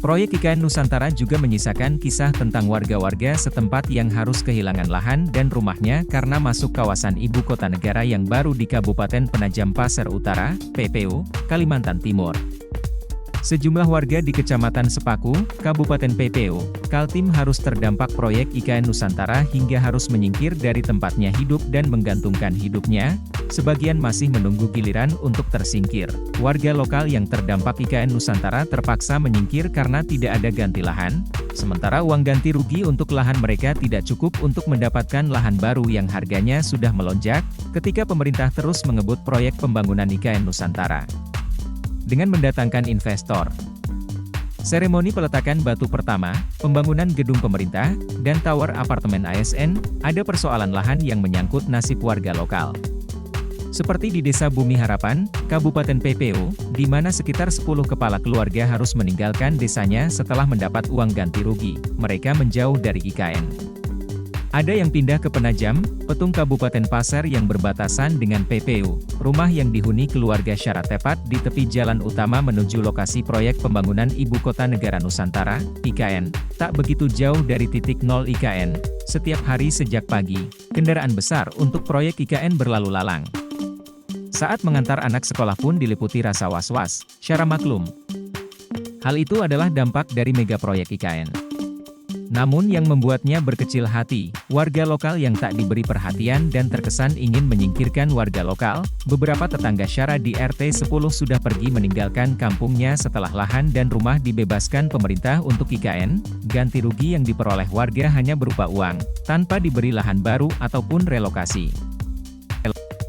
Proyek IKN Nusantara juga menyisakan kisah tentang warga-warga setempat yang harus kehilangan lahan dan rumahnya karena masuk kawasan ibu kota negara yang baru di Kabupaten Penajam Pasir Utara, PPU, Kalimantan Timur. Sejumlah warga di Kecamatan Sepaku, Kabupaten PPU, Kaltim harus terdampak proyek IKN Nusantara hingga harus menyingkir dari tempatnya hidup dan menggantungkan hidupnya. Sebagian masih menunggu giliran untuk tersingkir. Warga lokal yang terdampak IKN Nusantara terpaksa menyingkir karena tidak ada ganti lahan, sementara uang ganti rugi untuk lahan mereka tidak cukup untuk mendapatkan lahan baru yang harganya sudah melonjak, ketika pemerintah terus mengebut proyek pembangunan IKN Nusantara dengan mendatangkan investor. Seremoni peletakan batu pertama, pembangunan gedung pemerintah, dan tower apartemen ASN, ada persoalan lahan yang menyangkut nasib warga lokal. Seperti di Desa Bumi Harapan, Kabupaten PPU, di mana sekitar 10 kepala keluarga harus meninggalkan desanya setelah mendapat uang ganti rugi, mereka menjauh dari IKN. Ada yang pindah ke Penajam, Petung Kabupaten Pasir yang berbatasan dengan PPU, rumah yang dihuni keluarga syarat tepat di tepi jalan utama menuju lokasi proyek pembangunan Ibu Kota Negara Nusantara, IKN, tak begitu jauh dari titik nol IKN. Setiap hari sejak pagi, kendaraan besar untuk proyek IKN berlalu lalang. Saat mengantar anak sekolah pun diliputi rasa was-was, syara maklum. Hal itu adalah dampak dari mega proyek IKN. Namun yang membuatnya berkecil hati, warga lokal yang tak diberi perhatian dan terkesan ingin menyingkirkan warga lokal, beberapa tetangga syara di RT 10 sudah pergi meninggalkan kampungnya setelah lahan dan rumah dibebaskan pemerintah untuk IKN, ganti rugi yang diperoleh warga hanya berupa uang, tanpa diberi lahan baru ataupun relokasi.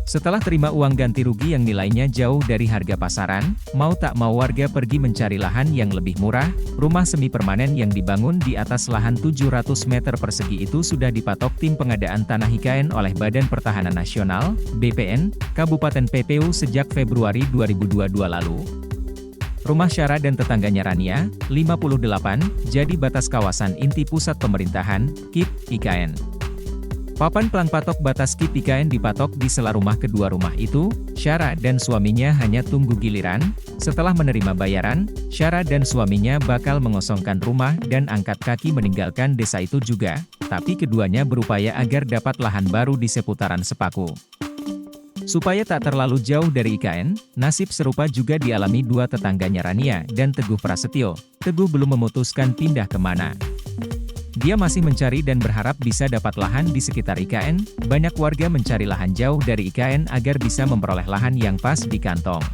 Setelah terima uang ganti rugi yang nilainya jauh dari harga pasaran, mau tak mau warga pergi mencari lahan yang lebih murah. Rumah semi permanen yang dibangun di atas lahan 700 meter persegi itu sudah dipatok tim pengadaan tanah IKN oleh Badan Pertahanan Nasional, BPN, Kabupaten PPU sejak Februari 2022 lalu. Rumah syara dan tetangganya Rania, 58, jadi batas kawasan inti pusat pemerintahan, KIP, IKN. Papan pelang patok batas KIP IKN dipatok di sela rumah kedua rumah itu. Syara dan suaminya hanya tunggu giliran. Setelah menerima bayaran, Syara dan suaminya bakal mengosongkan rumah dan angkat kaki meninggalkan desa itu juga, tapi keduanya berupaya agar dapat lahan baru di seputaran Sepaku. Supaya tak terlalu jauh dari IKN, nasib serupa juga dialami dua tetangganya Rania dan Teguh Prasetyo. Teguh belum memutuskan pindah kemana. Dia masih mencari dan berharap bisa dapat lahan di sekitar IKN. Banyak warga mencari lahan jauh dari IKN agar bisa memperoleh lahan yang pas di kantong.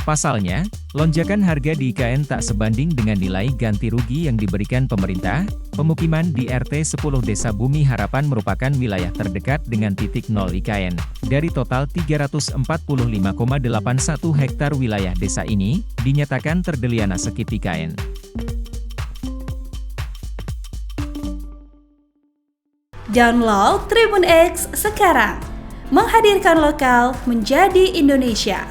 Pasalnya, lonjakan harga di IKN tak sebanding dengan nilai ganti rugi yang diberikan pemerintah. Pemukiman di RT 10 Desa Bumi Harapan merupakan wilayah terdekat dengan titik nol IKN. Dari total 345,81 hektar wilayah desa ini, dinyatakan terdeliana sekip IKN. Download Tribun X sekarang, menghadirkan lokal menjadi Indonesia.